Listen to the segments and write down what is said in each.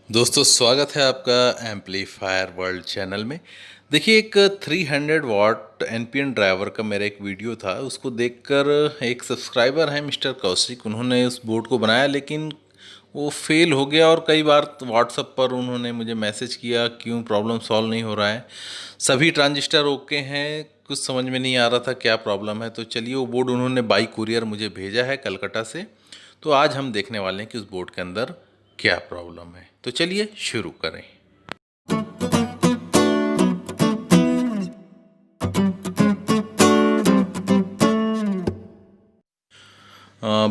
दोस्तों स्वागत है आपका एम्पलीफायर वर्ल्ड चैनल में। देखिए एक 300 वाट एनपीएन ड्राइवर का मेरा एक वीडियो था, उसको देखकर एक सब्सक्राइबर हैं मिस्टर कौशिक, उन्होंने उस बोर्ड को बनाया लेकिन वो फेल हो गया और कई बार व्हाट्सएप पर उन्होंने मुझे मैसेज किया क्यों प्रॉब्लम सॉल्व नहीं हो रहा है। सभी ट्रांजिस्टर ओके हैं, कुछ समझ में नहीं आ रहा था क्या प्रॉब्लम है। तो चलिए वो बोर्ड उन्होंने बाई कुरियर मुझे भेजा है कलकत्ता से। तो आज हम देखने वाले हैं कि उस बोर्ड के अंदर क्या प्रॉब्लम है। तो चलिए शुरू करें।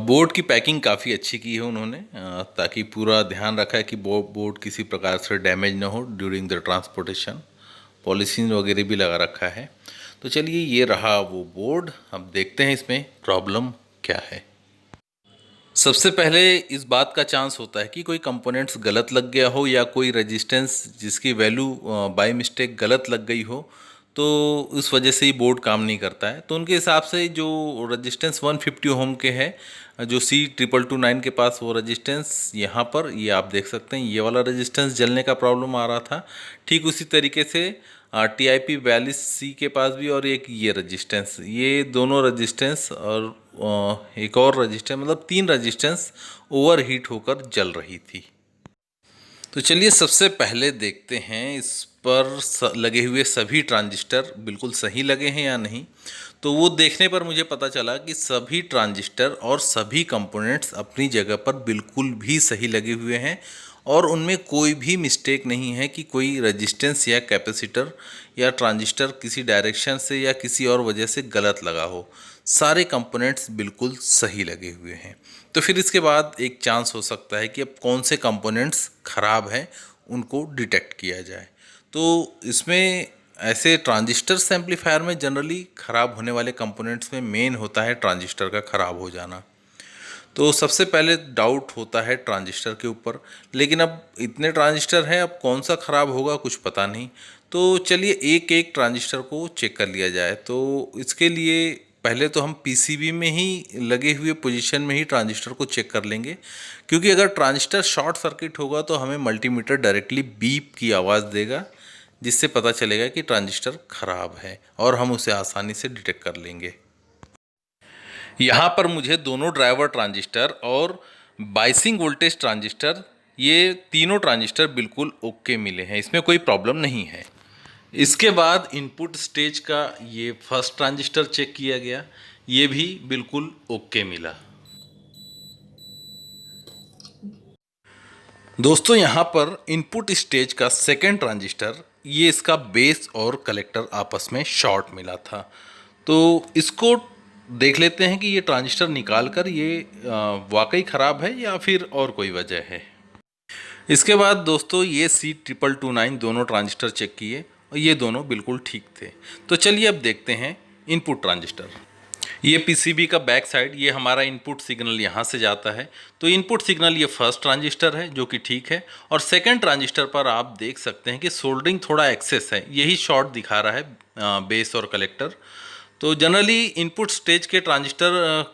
बोर्ड की पैकिंग काफ़ी अच्छी की है उन्होंने, ताकि पूरा ध्यान रखा है कि बोर्ड किसी प्रकार से डैमेज ना हो ड्यूरिंग द ट्रांसपोर्टेशन। पॉलिसीन वगैरह भी लगा रखा है। तो चलिए ये रहा वो बोर्ड, अब देखते हैं इसमें प्रॉब्लम क्या है। सबसे पहले इस बात का चांस होता है कि कोई कंपोनेंट्स गलत लग गया हो या कोई रेजिस्टेंस जिसकी वैल्यू बाय मिस्टेक गलत लग गई हो, तो उस वजह से ही बोर्ड काम नहीं करता है। तो उनके हिसाब से जो रेजिस्टेंस 150 ओम के है, जो C2229 के पास वो रेजिस्टेंस यहाँ पर ये आप देख सकते हैं, ये वाला रेजिस्टेंस जलने का प्रॉब्लम आ रहा था। ठीक उसी तरीके से TIP42C के पास भी, और एक ये रजिस्टेंस, ये दोनों रजिस्टेंस और एक और रजिस्टेंस, मतलब 3 रजिस्टेंस ओवर हीट होकर जल रही थी। तो चलिए सबसे पहले देखते हैं इस पर लगे हुए सभी ट्रांजिस्टर बिल्कुल सही लगे हैं या नहीं। तो वो देखने पर मुझे पता चला कि सभी ट्रांजिस्टर और सभी कंपोनेंट्स अपनी जगह पर बिल्कुल भी सही लगे हुए हैं और उनमें कोई भी मिस्टेक नहीं है कि कोई रेजिस्टेंस या कैपेसिटर या ट्रांजिस्टर किसी डायरेक्शन से या किसी और वजह से गलत लगा हो। सारे कंपोनेंट्स बिल्कुल सही लगे हुए हैं। तो फिर इसके बाद एक चांस हो सकता है कि अब कौन से कंपोनेंट्स खराब हैं उनको डिटेक्ट किया जाए। तो इसमें ऐसे ट्रांजिस्टर्स एम्पलीफायर में जनरली ख़राब होने वाले कंपोनेंट्स में मेन होता है ट्रांजिस्टर का ख़राब हो जाना। तो सबसे पहले डाउट होता है ट्रांजिस्टर के ऊपर, लेकिन अब इतने ट्रांजिस्टर हैं, अब कौन सा ख़राब होगा कुछ पता नहीं। तो चलिए एक एक ट्रांजिस्टर को चेक कर लिया जाए। तो इसके लिए पहले तो हम पीसीबी में ही लगे हुए पोजीशन में ही ट्रांजिस्टर को चेक कर लेंगे, क्योंकि अगर ट्रांजिस्टर शॉर्ट सर्किट होगा तो हमें मल्टीमीटर डायरेक्टली बीप की आवाज़ देगा, जिससे पता चलेगा कि ट्रांजिस्टर ख़राब है और हम उसे आसानी से डिटेक्ट कर लेंगे। यहाँ पर मुझे दोनों ड्राइवर ट्रांजिस्टर और बाइसिंग वोल्टेज ट्रांजिस्टर, ये तीनों ट्रांजिस्टर बिल्कुल ओके मिले हैं, इसमें कोई प्रॉब्लम नहीं है। इसके बाद इनपुट स्टेज का ये फर्स्ट ट्रांजिस्टर चेक किया गया, ये भी बिल्कुल ओके मिला। दोस्तों यहाँ पर इनपुट स्टेज का सेकेंड ट्रांजिस्टर, ये इसका बेस और कलेक्टर आपस में शॉर्ट मिला था। तो इसको देख लेते हैं कि ये ट्रांजिस्टर निकाल कर ये वाकई ख़राब है या फिर और कोई वजह है। इसके बाद दोस्तों ये C2229 दोनों ट्रांजिस्टर चेक किए और ये दोनों बिल्कुल ठीक थे। तो चलिए अब देखते हैं इनपुट ट्रांजिस्टर। ये पीसीबी का बैक साइड, ये हमारा इनपुट सिग्नल यहाँ से जाता है। तो इनपुट सिग्नल ये फर्स्ट ट्रांजिस्टर है जो कि ठीक है, और सेकंड ट्रांजिस्टर पर आप देख सकते हैं कि सोल्डरिंग थोड़ा एक्सेस है, यही शॉर्ट दिखा रहा है बेस और कलेक्टर। तो जनरली इनपुट स्टेज के ट्रांजिस्टर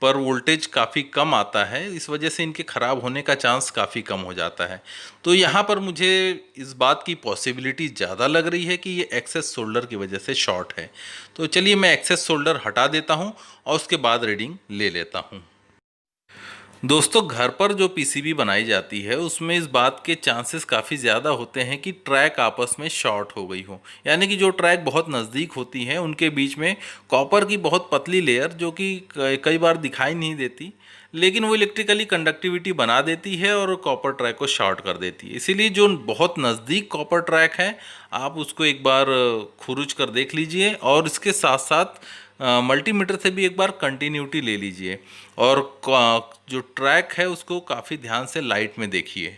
पर वोल्टेज काफ़ी कम आता है, इस वजह से इनके ख़राब होने का चांस काफ़ी कम हो जाता है। तो यहाँ पर मुझे इस बात की पॉसिबिलिटी ज़्यादा लग रही है कि ये एक्सेस सोल्डर की वजह से शॉर्ट है। तो चलिए मैं एक्सेस सोल्डर हटा देता हूँ और उसके बाद रीडिंग ले लेता हूँ। दोस्तों घर पर जो पीसीबी बनाई जाती है उसमें इस बात के चांसेस काफ़ी ज़्यादा होते हैं कि ट्रैक आपस में शॉर्ट हो गई हो, यानी कि जो ट्रैक बहुत नज़दीक होती हैं उनके बीच में कॉपर की बहुत पतली लेयर, जो कि कई बार दिखाई नहीं देती, लेकिन वो इलेक्ट्रिकली कंडक्टिविटी बना देती है और कॉपर ट्रैक को शॉर्ट कर देती है। इसीलिए जो बहुत नज़दीक कॉपर ट्रैक है आप उसको एक बार खुरुच कर देख लीजिए, और इसके साथ साथ मल्टीमीटर से भी एक बार कंटिन्यूटी ले लीजिए, और जो ट्रैक है उसको काफ़ी ध्यान से लाइट में देखिए।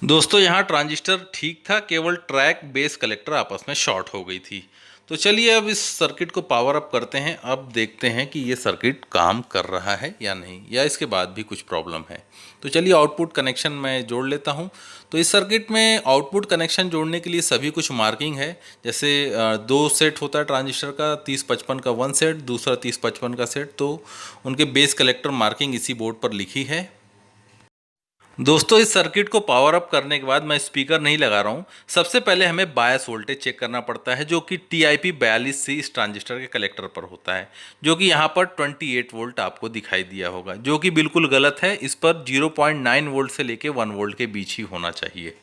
दोस्तों यहाँ ट्रांजिस्टर ठीक था, केवल ट्रैक बेस कलेक्टर आपस में शॉर्ट हो गई थी। तो चलिए अब इस सर्किट को पावर अप करते हैं, अब देखते हैं कि ये सर्किट काम कर रहा है या नहीं, या इसके बाद भी कुछ प्रॉब्लम है। तो चलिए आउटपुट कनेक्शन मैं जोड़ लेता हूँ। तो इस सर्किट में आउटपुट कनेक्शन जोड़ने के लिए सभी कुछ मार्किंग है। जैसे 2 सेट होता है ट्रांजिस्टर का, 30-55 का 1 सेट, दूसरा 30-55 का सेट। तो उनके बेस कलेक्टर मार्किंग इसी बोर्ड पर लिखी है। दोस्तों इस सर्किट को पावर अप करने के बाद मैं स्पीकर नहीं लगा रहा हूँ। सबसे पहले हमें बायस वोल्टेज चेक करना पड़ता है जो कि TIP 42C इस ट्रांजिस्टर के कलेक्टर पर होता है, जो कि यहाँ पर 28 वोल्ट आपको दिखाई दिया होगा, जो कि बिल्कुल गलत है। इस पर 0.9 वोल्ट से लेके 1 वोल्ट के बीच ही होना चाहिए।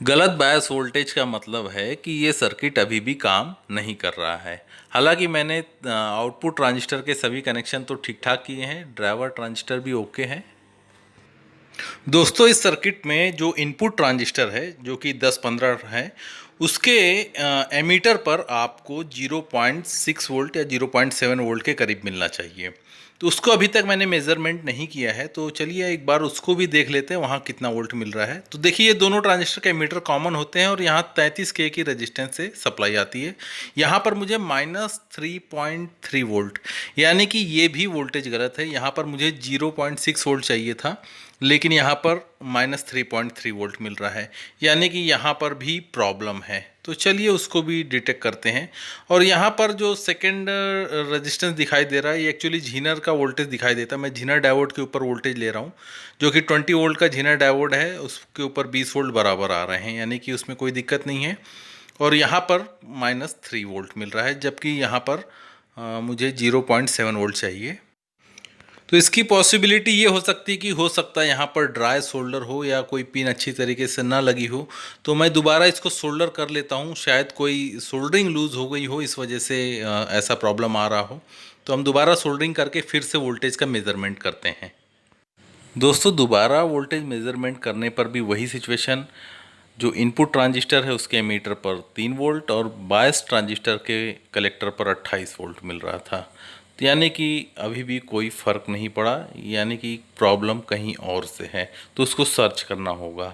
गलत बायस वोल्टेज का मतलब है कि ये सर्किट अभी भी काम नहीं कर रहा है। हालांकि मैंने आउटपुट ट्रांजिस्टर के सभी कनेक्शन तो ठीक ठाक किए हैं, ड्राइवर ट्रांजिस्टर भी ओके है। दोस्तों इस सर्किट में जो इनपुट ट्रांजिस्टर है जो कि 10-15 है, उसके एमीटर पर आपको 0.6 वोल्ट या 0.7 वोल्ट के करीब मिलना चाहिए। तो उसको अभी तक मैंने मेज़रमेंट नहीं किया है, तो चलिए एक बार उसको भी देख लेते हैं वहाँ कितना वोल्ट मिल रहा है। तो देखिए ये दोनों ट्रांजिस्टर के एमीटर कॉमन होते हैं और यहाँ 33K की रेजिस्टेंस से सप्लाई आती है। यहाँ पर मुझे -3.3 वोल्ट, यानी कि ये भी वोल्टेज गलत है। यहाँ पर मुझे 0.6 वोल्ट चाहिए था, लेकिन यहाँ पर -3.3 वोल्ट मिल रहा है, यानी कि यहाँ पर भी प्रॉब्लम है। तो चलिए उसको भी डिटेक्ट करते हैं। और यहाँ पर जो सेकेंड रेजिस्टेंस दिखाई दे रहा है, ये एक्चुअली झीनर का वोल्टेज दिखाई देता है। मैं झीनर डायोड के ऊपर वोल्टेज ले रहा हूँ, जो कि 20 वोल्ट का झीनर डायोड है, उसके ऊपर 20 वोल्ट बराबर आ रहे हैं, यानी कि उसमें कोई दिक्कत नहीं है। और यहाँ पर -3 वोल्ट मिल रहा है, जबकि यहाँ पर मुझे 0.7 वोल्ट चाहिए। तो इसकी पॉसिबिलिटी ये हो सकती है कि हो सकता है यहाँ पर ड्राई सोल्डर हो या कोई पिन अच्छी तरीके से ना लगी हो। तो मैं दोबारा इसको सोल्डर कर लेता हूँ, शायद कोई सोल्डरिंग लूज़ हो गई हो, इस वजह से ऐसा प्रॉब्लम आ रहा हो। तो हम दोबारा सोल्डरिंग करके फिर से वोल्टेज का मेज़रमेंट करते हैं। दोस्तों दोबारा वोल्टेज मेज़रमेंट करने पर भी वही सिचुएशन, जो इनपुट ट्रांजिस्टर है उसके मीटर पर 3 वोल्ट और बायस ट्रांजिस्टर के कलेक्टर पर 28 वोल्ट मिल रहा था। तो यानी कि अभी भी कोई फ़र्क नहीं पड़ा, यानी कि प्रॉब्लम कहीं और से है, तो उसको सर्च करना होगा।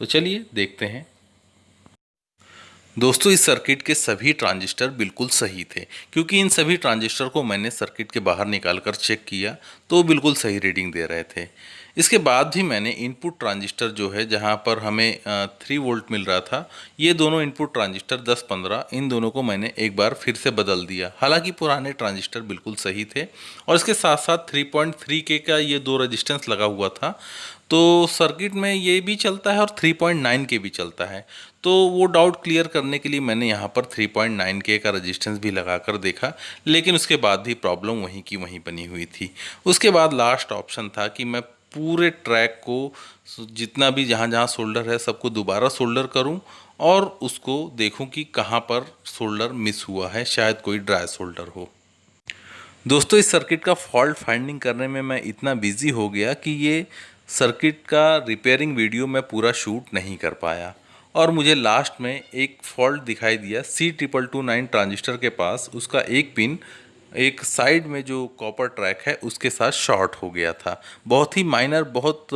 तो चलिए देखते हैं। दोस्तों इस सर्किट के सभी ट्रांजिस्टर बिल्कुल सही थे, क्योंकि इन सभी ट्रांजिस्टर को मैंने सर्किट के बाहर निकाल कर चेक किया तो बिल्कुल सही रीडिंग दे रहे थे। इसके बाद भी मैंने इनपुट ट्रांजिस्टर जो है जहां पर हमें 3 वोल्ट मिल रहा था, ये दोनों इनपुट ट्रांजिस्टर 10-15, इन दोनों को मैंने एक बार फिर से बदल दिया। हालांकि पुराने ट्रांजिस्टर बिल्कुल सही थे और इसके साथ साथ 3.3K का ये 2 रजिस्टेंस लगा हुआ था, तो सर्किट में ये भी चलता है और 3.9K भी चलता है। तो वो डाउट क्लियर करने के लिए मैंने यहाँ पर 3.9K का रजिस्टेंस भी लगा कर देखा, लेकिन उसके बाद भी प्रॉब्लम वहीं की वहीं बनी हुई थी। उसके बाद लास्ट ऑप्शन था कि मैं पूरे ट्रैक को, जितना भी जहाँ जहाँ सोल्डर है सबको दोबारा सोल्डर करूँ और उसको देखूँ कि कहाँ पर सोल्डर मिस हुआ है, शायद कोई ड्राई सोल्डर हो। दोस्तों इस सर्किट का फॉल्ट फाइंडिंग करने में मैं इतना बिजी हो गया कि ये सर्किट का रिपेयरिंग वीडियो मैं पूरा शूट नहीं कर पाया, और मुझे लास्ट में एक फॉल्ट दिखाई दिया C2229 ट्रांजिस्टर के पास। उसका एक पिन एक साइड में जो कॉपर ट्रैक है उसके साथ शॉर्ट हो गया था। बहुत ही माइनर, बहुत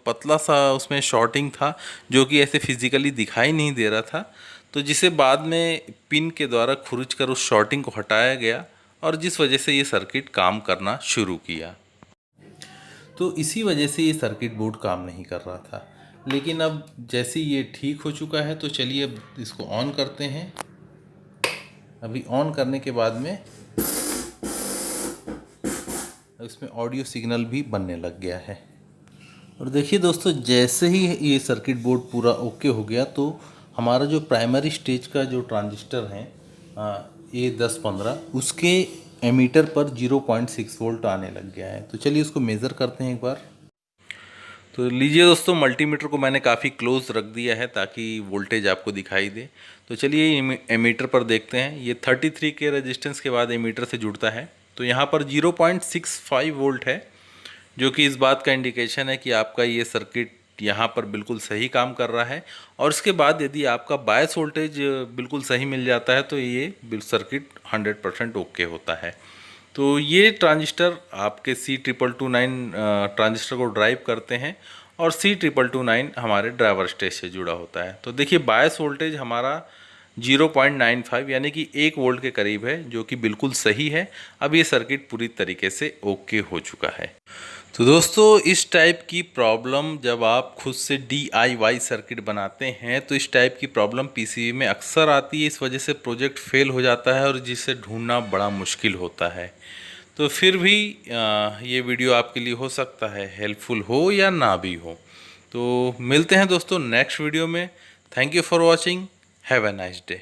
पतला सा उसमें शॉर्टिंग था, जो कि ऐसे फिजिकली दिखाई नहीं दे रहा था। तो जिसे बाद में पिन के द्वारा खुरच कर उस शॉर्टिंग को हटाया गया, और जिस वजह से ये सर्किट काम करना शुरू किया। तो इसी वजह से ये सर्किट बोर्ड काम नहीं कर रहा था। लेकिन अब जैसे ये ठीक हो चुका है, तो चलिए अब इसको ऑन करते हैं। अभी ऑन करने के बाद में इसमें ऑडियो सिग्नल भी बनने लग गया है। और देखिए दोस्तों, जैसे ही ये सर्किट बोर्ड पूरा ओके हो गया, तो हमारा जो प्राइमरी स्टेज का जो ट्रांजिस्टर है A10-15, उसके एमीटर पर 0.6 वोल्ट आने लग गया है। तो चलिए उसको मेज़र करते हैं एक बार। तो लीजिए दोस्तों, मल्टीमीटर को मैंने काफ़ी क्लोज रख दिया है ताकि वोल्टेज आपको दिखाई दे। तो चलिए एमीटर पर देखते हैं। ये 33K रेजिस्टेंस के बाद एमीटर से जुड़ता है, तो यहाँ पर 0.65 वोल्ट है, जो कि इस बात का इंडिकेशन है कि आपका ये सर्किट यहाँ पर बिल्कुल सही काम कर रहा है। और इसके बाद यदि आपका बायस वोल्टेज बिल्कुल सही मिल जाता है तो ये सर्किट 100% ओके होता है। तो ये ट्रांजिस्टर आपके C2229 ट्रांजिस्टर को ड्राइव करते हैं, और C2229 हमारे ड्राइवर स्टेज से जुड़ा होता है। तो देखिए बायस वोल्टेज हमारा 0.95 यानी कि 1 वोल्ट के करीब है, जो कि बिल्कुल सही है। अब ये सर्किट पूरी तरीके से ओके हो चुका है। तो दोस्तों इस टाइप की प्रॉब्लम जब आप खुद से DIY सर्किट बनाते हैं, तो इस टाइप की प्रॉब्लम PCB में अक्सर आती है। इस वजह से प्रोजेक्ट फेल हो जाता है और जिसे ढूंढना बड़ा मुश्किल होता है। तो फिर भी ये वीडियो आपके लिए हो सकता है हेल्पफुल हो या ना भी हो। तो मिलते हैं दोस्तों नेक्स्ट वीडियो में। Thank you for watching. Have a nice day.